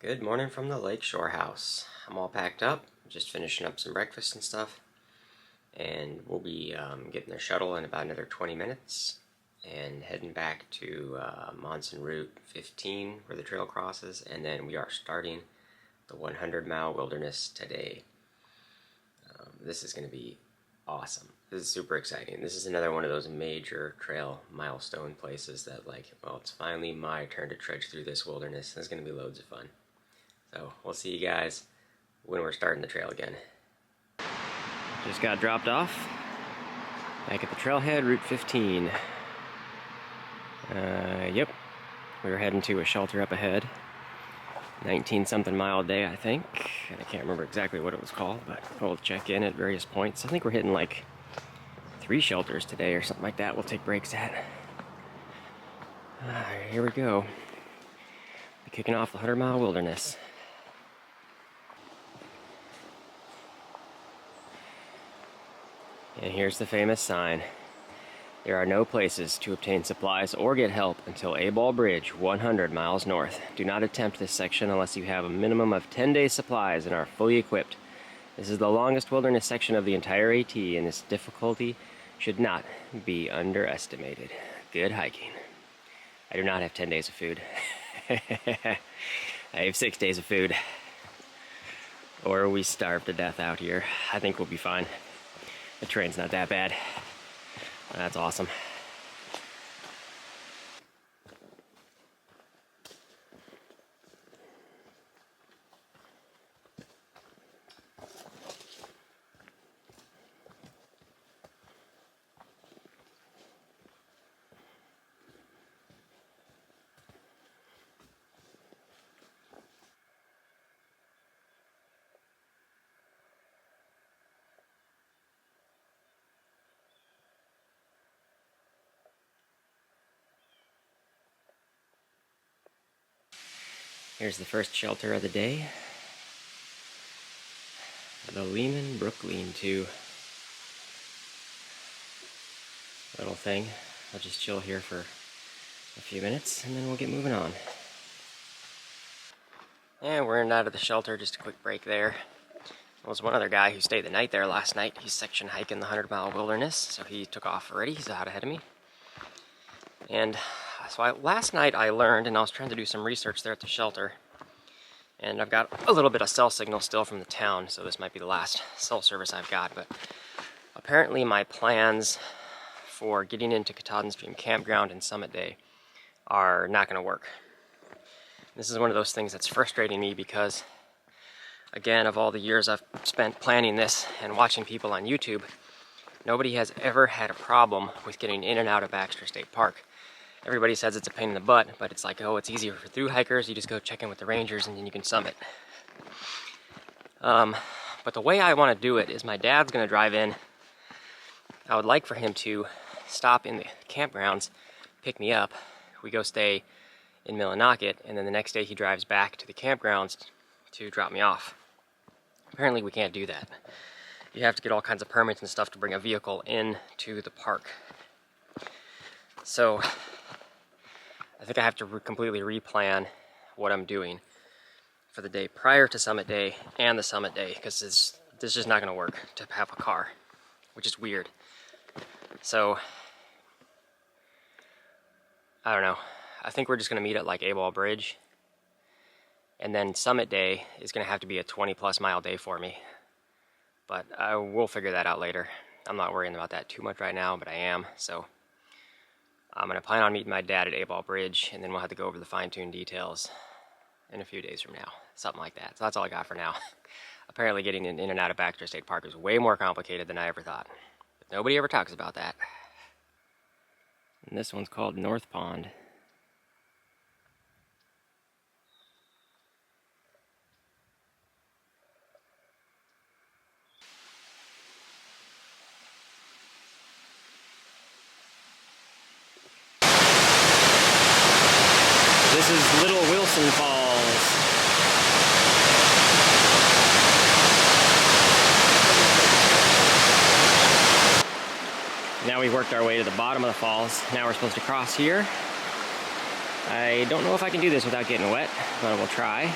Good morning from the Lakeshore house. I'm all packed up, just finishing up some breakfast and stuff, and we'll be getting the shuttle in about another 20 minutes and heading back to Monson Route 15 where the trail crosses, and then we are starting the 100-mile wilderness today. This is going to be awesome. This is super exciting. This is another one of those major trail milestone places that, like, well, it's finally my turn to trudge through this wilderness. It's going to be loads of fun. So we'll see you guys when we're starting the trail again. Just got dropped off back at the trailhead, Route 15. Yep, we were heading to a shelter up ahead. 19-something mile day, I think. And I can't remember exactly what it was called, but we'll check in at various points. I think we're hitting like 3 shelters today or something like that. We'll take breaks at. Here we go. Be kicking off the 100-mile wilderness. And here's the famous sign. There are no places to obtain supplies or get help until A-Ball Bridge, 100 miles north. Do not attempt this section unless you have a minimum of 10 days supplies and are fully equipped. This is the longest wilderness section of the entire AT, and its difficulty should not be underestimated. Good hiking. I do not have 10 days of food. I have 6 days of food. Or we starve to death out here. I think we'll be fine. The terrain's not that bad. That's awesome. Here's the first shelter of the day. The Lehman Brook Lean-To. Little thing. I'll just chill here for a few minutes and then we'll get moving on. And we're in and out of the shelter, just a quick break there. There was one other guy who stayed the night there last night. He's section hiking the 100-mile wilderness, so he took off already. He's out ahead of me. And so last night I learned, and I was trying to do some research there at the shelter, and I've got a little bit of cell signal still from the town, so this might be the last cell service I've got, but apparently my plans for getting into Katahdin Stream Campground and Summit Day are not going to work. This is one of those things that's frustrating me because, again, of all the years I've spent planning this and watching people on YouTube, nobody has ever had a problem with getting in and out of Baxter State Park. Everybody says it's a pain in the butt, but it's like, oh, it's easier for through hikers. You just go check in with the rangers and then you can summit. But the way I want to do it is my dad's going to drive in. I would like for him to stop in the campgrounds, pick me up. We go stay in Millinocket, and then the next day he drives back to the campgrounds to drop me off. Apparently we can't do that. You have to get all kinds of permits and stuff to bring a vehicle into the park. So I think I have to completely replan what I'm doing for the day prior to Summit Day and the Summit Day, because this is just not going to work to have a car, which is weird. So I don't know. I think we're just going to meet at like A-Ball Bridge, and then Summit Day is going to have to be a 20-plus mile day for me. But I will figure that out later. I'm not worrying about that too much right now, but I am. So I'm going to plan on meeting my dad at A-Ball Bridge, and then we'll have to go over the fine-tuned details in a few days from now. Something like that. So that's all I got for now. Apparently getting in and out of Baxter State Park is way more complicated than I ever thought. But nobody ever talks about that. And this one's called North Pond. This is Little Wilson Falls. Now we've worked our way to the bottom of the falls. Now we're supposed to cross here. I don't know if I can do this without getting wet, but we'll try.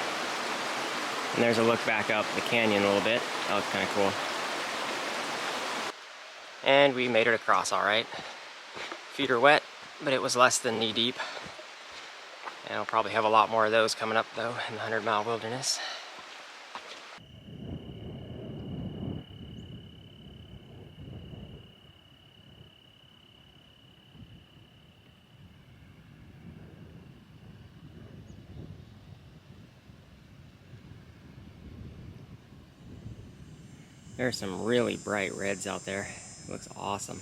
And there's a look back up the canyon a little bit. That looks kind of cool. And we made it across all right. Feet are wet, but it was less than knee deep. And I'll probably have a lot more of those coming up though in the 100-mile wilderness. There are some really bright reds out there. It looks awesome.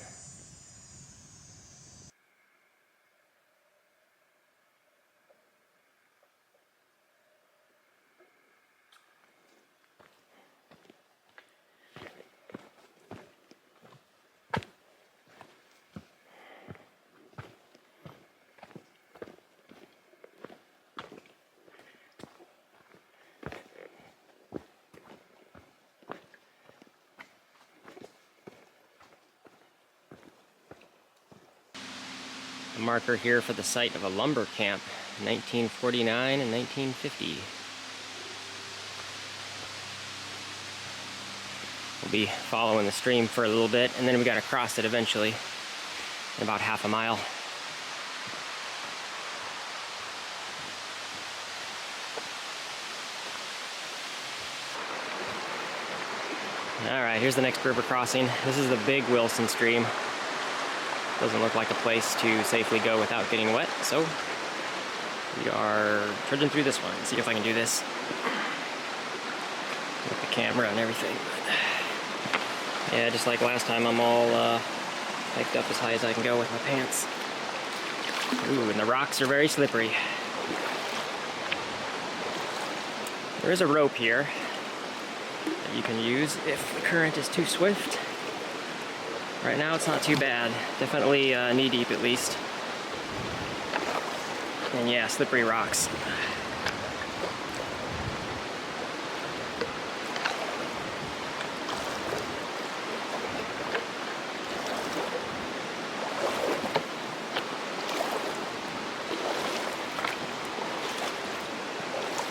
A marker here for the site of a lumber camp, 1949 and 1950. We'll be following the stream for a little bit, and then we gotta cross it eventually in about half a mile. Alright, here's the next river crossing. This is the big Wilson stream. Doesn't look like a place to safely go without getting wet, so we are trudging through this one. See if I can do this with the camera and everything. But yeah, just like last time, I'm all hiked up as high as I can go with my pants. Ooh, and the rocks are very slippery. There is a rope here that you can use if the current is too swift. Right now it's not too bad. Definitely knee deep at least. And yeah, slippery rocks.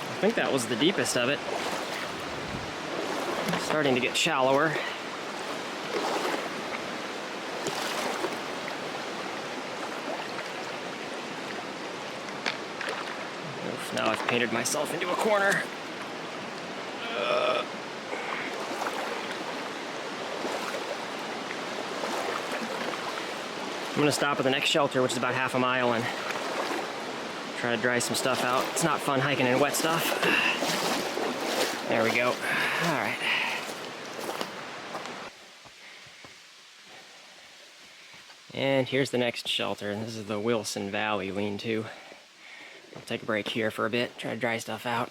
I think that was the deepest of it. It's starting to get shallower. Now I've painted myself into a corner. I'm gonna stop at the next shelter, which is about half a mile, and try to dry some stuff out. It's not fun hiking in wet stuff. There we go. All right. And here's the next shelter. This is the Wilson Valley lean-to. I'll take a break here for a bit, try to dry stuff out.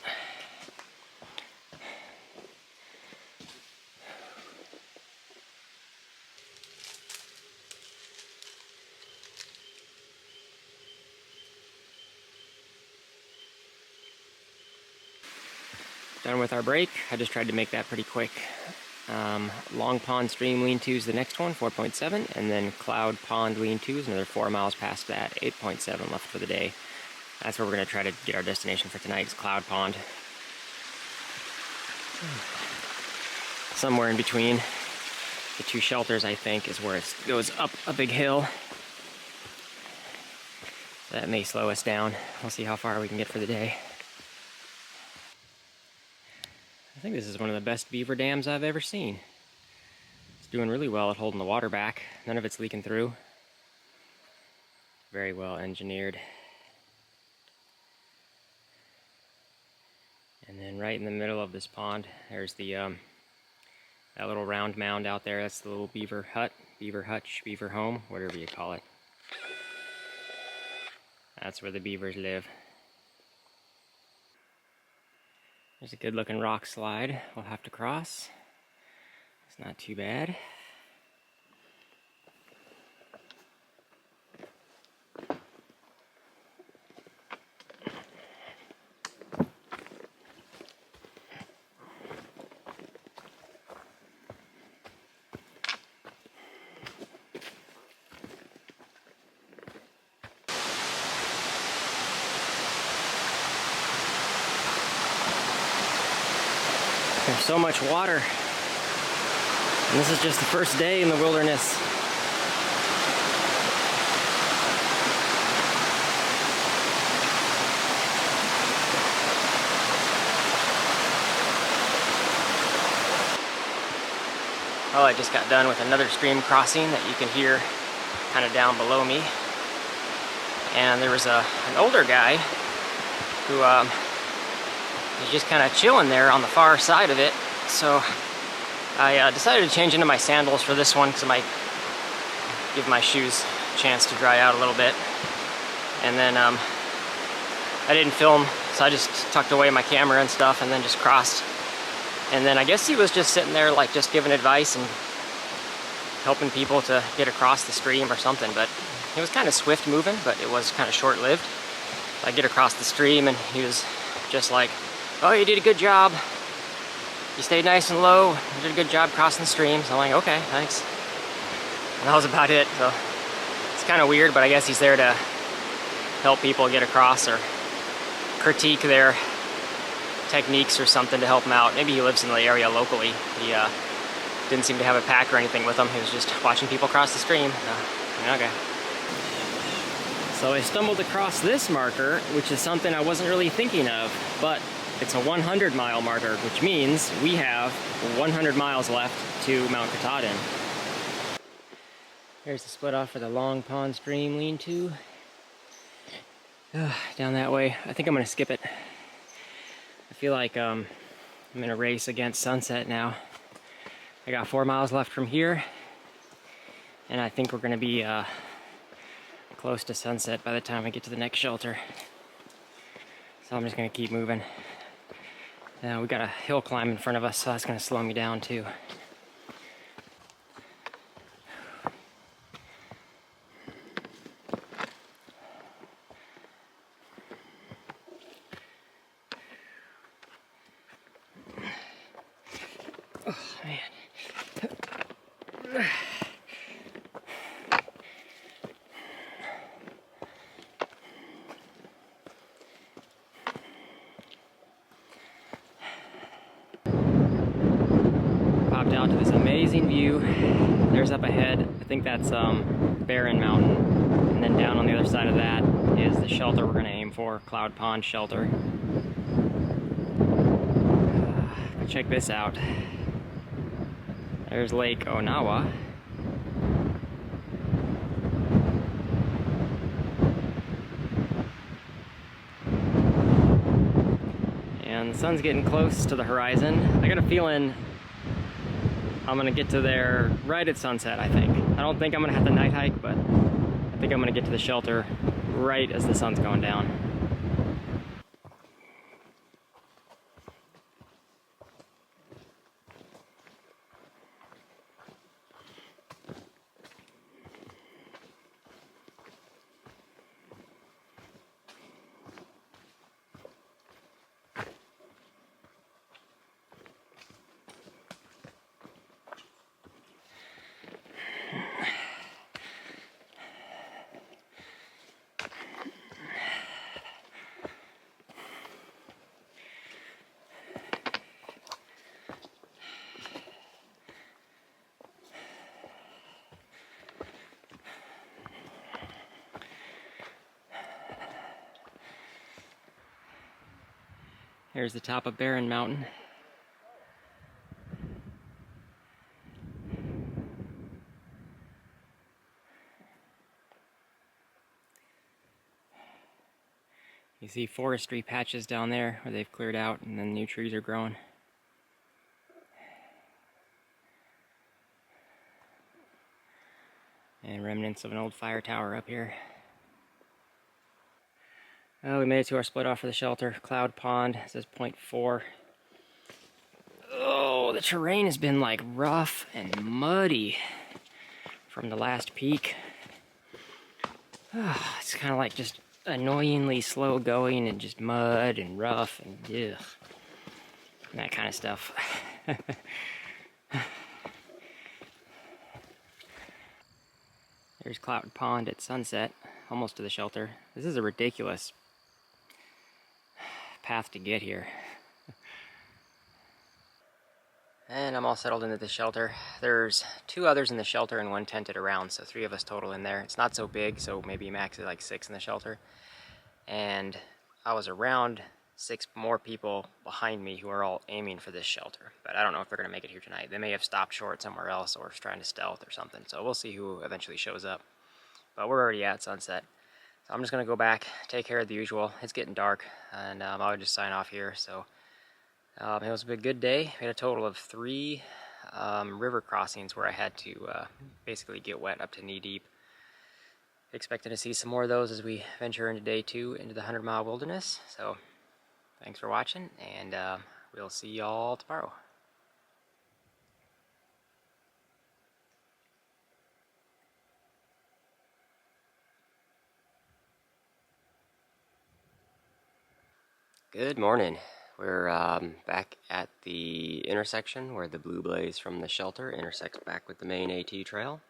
Done with our break. I just tried to make that pretty quick. Long Pond Stream lean-to is the next one, 4.7, and then Cloud Pond lean-to is another 4 miles past that, 8.7 left for the day. That's where we're going to try to get our destination for tonight, is Cloud Pond. Somewhere in between the two shelters, I think, is where it goes up a big hill. That may slow us down. We'll see how far we can get for the day. I think this is one of the best beaver dams I've ever seen. It's doing really well at holding the water back. None of it's leaking through. Very well engineered. And then right in the middle of this pond, there's the that little round mound out there. That's the little beaver hut, beaver hutch, beaver home, whatever you call it. That's where the beavers live. There's a good looking rock slide we'll have to cross. It's not too bad. There's so much water. And this is just the first day in the wilderness. Well, I just got done with another stream crossing that you can hear kind of down below me. And there was an older guy who was just kind of chilling there on the far side of it. So I decided to change into my sandals for this one because it might give my shoes a chance to dry out a little bit. And then I didn't film, so I just tucked away my camera and stuff and then just crossed. And then I guess he was just sitting there like just giving advice and helping people to get across the stream or something. But it was kind of swift moving, but it was kind of short-lived. I get across the stream and he was just like, "Oh, you did a good job. You stayed nice and low. You did a good job crossing the stream." So I'm like, "Okay, thanks." And that was about it. So it's kind of weird, but I guess he's there to help people get across or critique their techniques or something to help them out. Maybe he lives in the area locally. He didn't seem to have a pack or anything with him. He was just watching people cross the stream. Okay. So I stumbled across this marker, which is something I wasn't really thinking of, but it's a 100-mile marker, which means we have 100 miles left to Mount Katahdin. Here's the split off for the Long Pond Stream lean-to. Down that way. I think I'm gonna skip it. I feel like I'm in a race against sunset now. I got 4 miles left from here, and I think we're gonna be close to sunset by the time I get to the next shelter. So I'm just gonna keep moving. We got a hill climb in front of us, so that's gonna slow me down too. Oh man. Popped out to this amazing view. There's up ahead, I think that's Barren Mountain, and then down on the other side of that is the shelter we're going to aim for, Cloud Pond Shelter. Check this out. There's Lake Onawa. And the sun's getting close to the horizon. I got a feeling I'm gonna get to there right at sunset, I think. I don't think I'm gonna have to night hike, but I think I'm gonna get to the shelter right as the sun's going down. Here's the top of Barren Mountain. You see forestry patches down there where they've cleared out and then new trees are growing. And remnants of an old fire tower up here. We made it to our split off for the shelter. Cloud Pond, it says 0.4. Oh, the terrain has been like rough and muddy from the last peak. Oh, it's kind of like just annoyingly slow going and just mud and rough and ugh, and that kind of stuff. There's Cloud Pond at sunset, almost to the shelter. This is a ridiculous path to get here. And I'm all settled into the shelter. There's 2 others in the shelter and 1 tented around, so 3 of us total in there. It's not so big, so maybe max is like 6 in the shelter. And I was around 6 more people behind me who are all aiming for this shelter. But I don't know if they're going to make it here tonight. They may have stopped short somewhere else or trying to stealth or something. So we'll see who eventually shows up. But we're already at sunset. So I'm just going to go back, take care of the usual. It's getting dark, and I'll just sign off here. So it was a good day. We had a total of 3 river crossings where I had to basically get wet up to knee deep. Expecting to see some more of those as we venture into day 2 into the 100-mile wilderness. So thanks for watching, and we'll see y'all tomorrow. Good morning. We're back at the intersection where the blue blaze from the shelter intersects back with the main AT trail.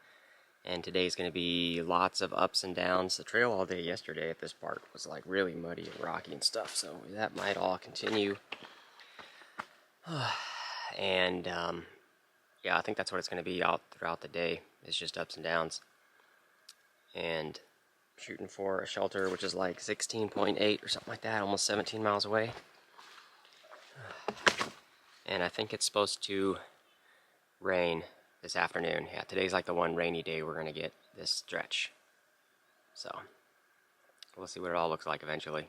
And today's going to be lots of ups and downs. The trail all day yesterday at this part was like really muddy and rocky and stuff, so that might all continue. And yeah, I think that's what it's going to be out throughout the day. It's just ups and downs. And shooting for a shelter which is like 16.8 or something like that, almost 17 miles away. And I think it's supposed to rain this afternoon. Yeah, today's like the one rainy day we're going to get this stretch. So, we'll see what it all looks like eventually.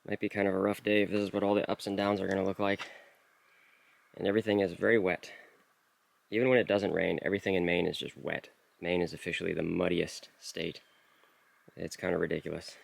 Might be kind of a rough day if this is what all the ups and downs are going to look like. And everything is very wet. Even when it doesn't rain, everything in Maine is just wet. Maine is officially the muddiest state. It's kind of ridiculous.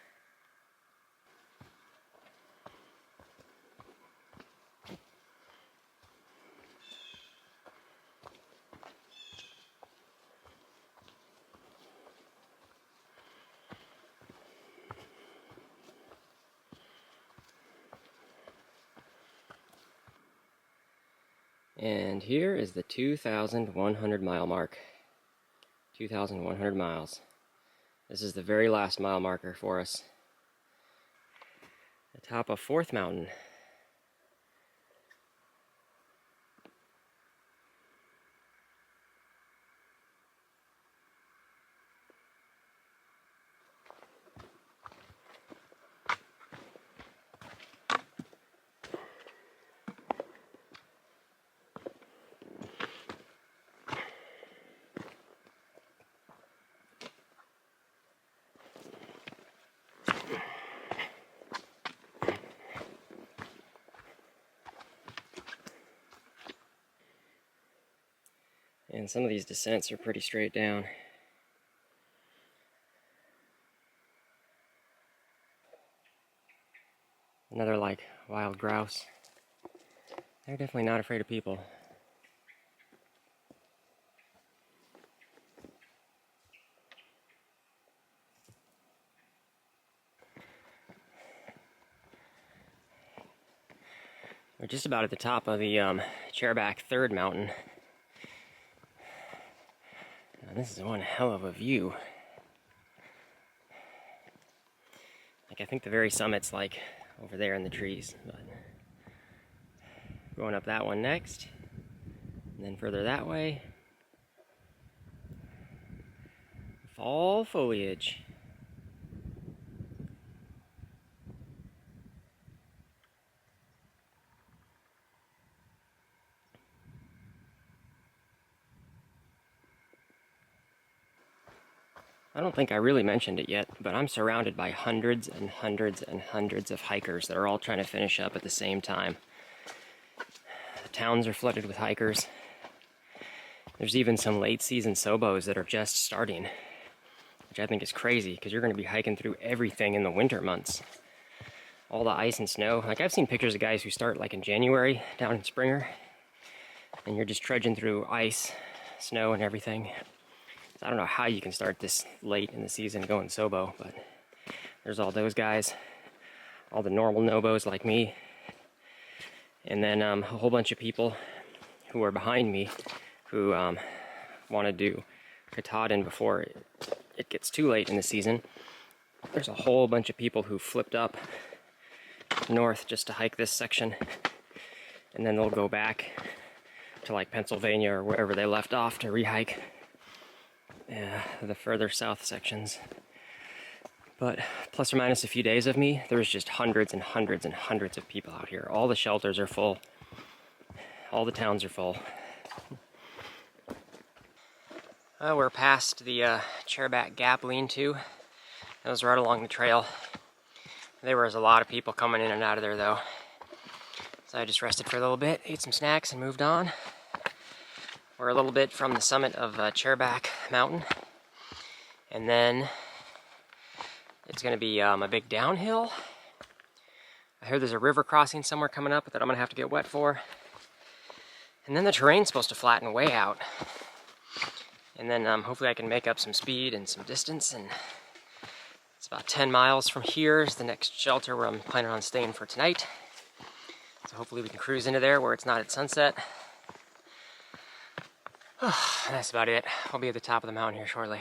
And here is the 2,100 mile mark. 2,100 miles. This is the very last mile marker for us. The top of 4th Mountain. And some of these descents are pretty straight down. Another like wild grouse. They're definitely not afraid of people. We're just about at the top of the Chairback 3rd Mountain. Now, this is one hell of a view. Like, I think the very summit's like over there in the trees, but going up that one next, and then further that way. Fall foliage. I don't think I really mentioned it yet, but I'm surrounded by hundreds and hundreds and hundreds of hikers that are all trying to finish up at the same time. The towns are flooded with hikers. There's even some late season NOBOs that are just starting, which I think is crazy because you're going to be hiking through everything in the winter months. All the ice and snow. Like, I've seen pictures of guys who start like in January down in Springer, and you're just trudging through ice, snow and everything. So I don't know how you can start this late in the season going SOBO, but there's all those guys, all the normal NOBOs like me, and then a whole bunch of people who are behind me who want to do Katahdin before it gets too late in the season. There's a whole bunch of people who flipped up north just to hike this section, and then they'll go back to like Pennsylvania or wherever they left off to rehike the further south sections. But plus or minus a few days of me, there's just hundreds and hundreds and hundreds of people out here. All the shelters are full. All the towns are full. We're past the Chairback Gap lean-to. That was right along the trail. There was a lot of people coming in and out of there though. So I just rested for a little bit, ate some snacks, and moved on. We're a little bit from the summit of Chairback Mountain. And then it's going to be a big downhill. I heard there's a river crossing somewhere coming up that I'm going to have to get wet for. And then the terrain's supposed to flatten way out. And then hopefully I can make up some speed and some distance. And it's about 10 miles from here is the next shelter where I'm planning on staying for tonight. So hopefully we can cruise into there where it's not at sunset. That's about it. I'll be at the top of the mountain here shortly.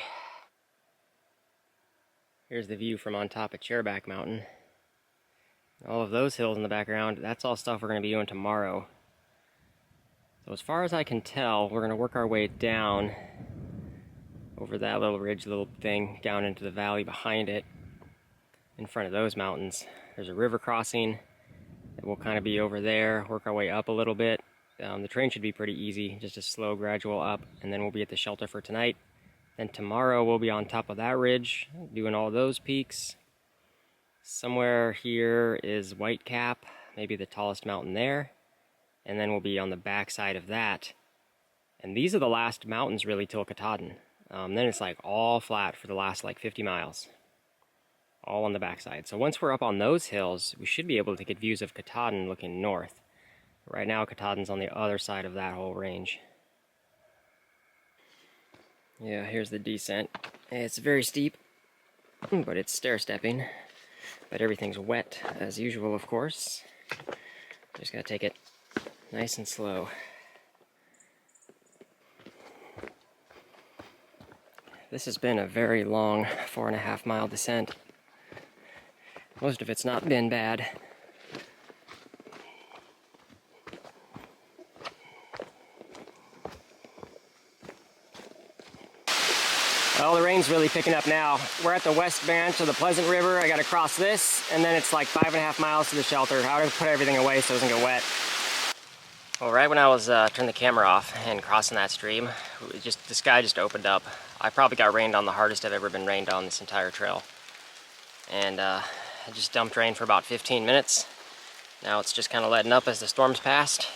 Here's the view from on top of Chairback Mountain. All of those hills in the background, that's all stuff we're going to be doing tomorrow. So as far as I can tell, we're going to work our way down over that little ridge, little thing, down into the valley behind it. In front of those mountains, there's a river crossing. We'll kind of be over there, work our way up a little bit. The train should be pretty easy, just a slow gradual up, and then we'll be at the shelter for tonight. Then tomorrow we'll be on top of that ridge, doing all those peaks. Somewhere here is White Cap, maybe the tallest mountain there. And then we'll be on the back side of that. And these are the last mountains really till Katahdin. Then it's like all flat for the last like 50 miles. All on the backside. So once we're up on those hills, we should be able to get views of Katahdin looking north. Right now Katahdin's on the other side of that whole range. Yeah, here's the descent. It's very steep, but it's stair-stepping. But everything's wet as usual, of course. Just gotta take it nice and slow. This has been a very long 4.5 mile descent. Most of it's not been bad. Well, the rain's really picking up now. We're at the west branch of the Pleasant River. I gotta cross this, and then it's like 5.5 miles to the shelter. I would put everything away so it doesn't get wet. Well, right when I was turning the camera off and crossing that stream, the sky just opened up. I probably got rained on the hardest I've ever been rained on this entire trail. And I just dumped rain for about 15 minutes. Now it's just kind of letting up as the storm's passed.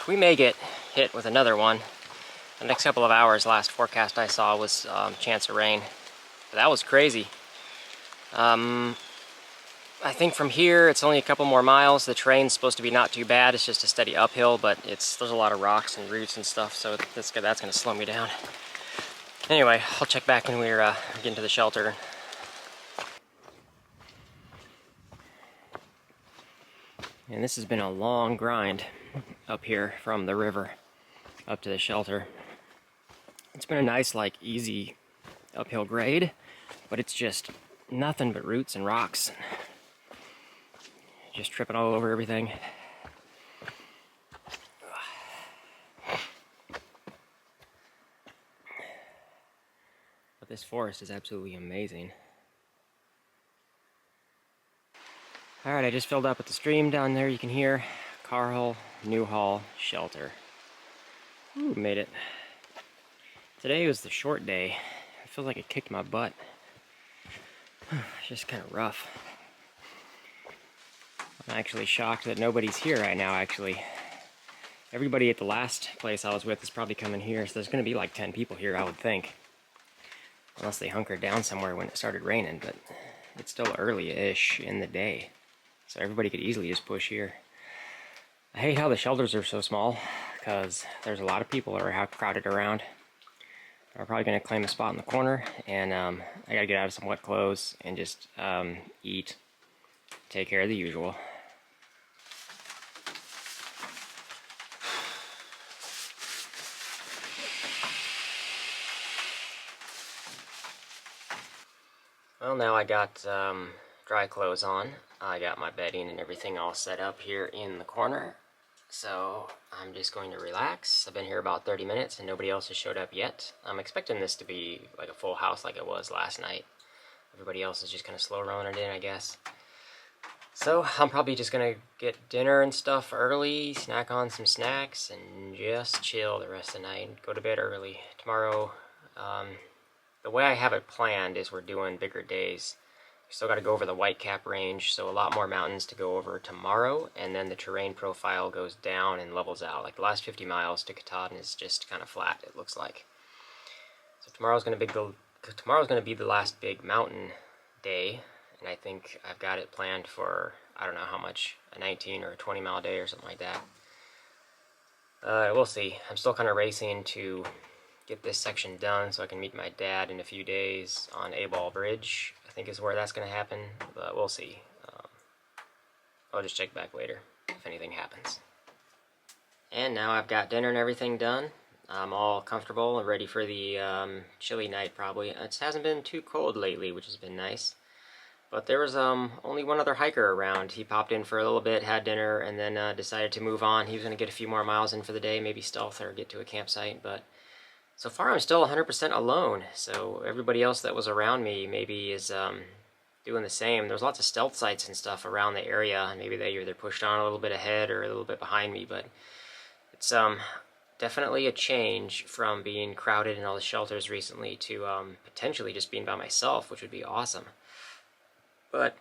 We may get hit with another one. The next couple of hours, last forecast I saw was chance of rain. But that was crazy. I think from here it's only a couple more miles. The terrain's supposed to be not too bad. It's just a steady uphill, but there's a lot of rocks and roots and stuff, so that's going to slow me down. Anyway, I'll check back when we're getting to the shelter. And this has been a long grind up here from the river up to the shelter. It's been a nice, like, easy uphill grade, but it's just nothing but roots and rocks. Just tripping all over everything. But this forest is absolutely amazing. Alright, I just filled up at the stream down there. You can hear Carl Newhall Shelter. Ooh, made it. Today was the short day. I feel like it kicked my butt. It's just kind of rough. I'm actually shocked that nobody's here right now, actually. Everybody at the last place I was with is probably coming here, so there's going to be like 10 people here, I would think. Unless they hunkered down somewhere when it started raining, but it's still early-ish in the day. So everybody could easily just push here. I hate how the shelters are so small, because there's a lot of people that are crowded around. I'm probably going to claim a spot in the corner, and I got to get out of some wet clothes and just eat, take care of the usual. Well, now I got dry clothes on. I got my bedding and everything all set up here in the corner. So I'm just going to relax. I've been here about 30 minutes and nobody else has showed up yet. I'm expecting this to be like a full house like it was last night. Everybody else is just kind of slow rolling it in, I guess. So I'm probably just going to get dinner and stuff early, snack on some snacks, and just chill the rest of the night and go to bed early. Tomorrow, the way I have it planned is we're doing bigger days. We still got to go over the Whitecap Range, so a lot more mountains to go over tomorrow, and then the terrain profile goes down and levels out. Like the last 50 miles to Katahdin is just kind of flat, it looks like. So tomorrow's going to be the last big mountain day, and I think I've got it planned for, I don't know how much, a 19 or a 20 mile day or something like that. We'll see. I'm still kind of racing to get this section done so I can meet my dad in a few days on A-Ball Bridge, I think is where that's going to happen, but we'll see. I'll just check back later if anything happens. And now I've got dinner and everything done. I'm all comfortable and ready for the chilly night probably. It hasn't been too cold lately, which has been nice. But there was only one other hiker around. He popped in for a little bit, had dinner, and then decided to move on. He was going to get a few more miles in for the day, maybe stealth or get to a campsite, but so far I'm still 100% alone, so everybody else that was around me maybe is doing the same. There's lots of stealth sites and stuff around the area, and maybe they either pushed on a little bit ahead or a little bit behind me, but it's definitely a change from being crowded in all the shelters recently to potentially just being by myself, which would be awesome. But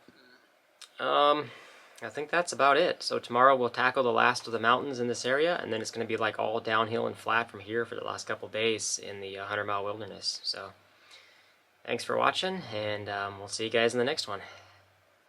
I think that's about it. So tomorrow we'll tackle the last of the mountains in this area, and then it's going to be like all downhill and flat from here for the last couple days in the 100-mile wilderness. So thanks for watching, and we'll see you guys in the next one.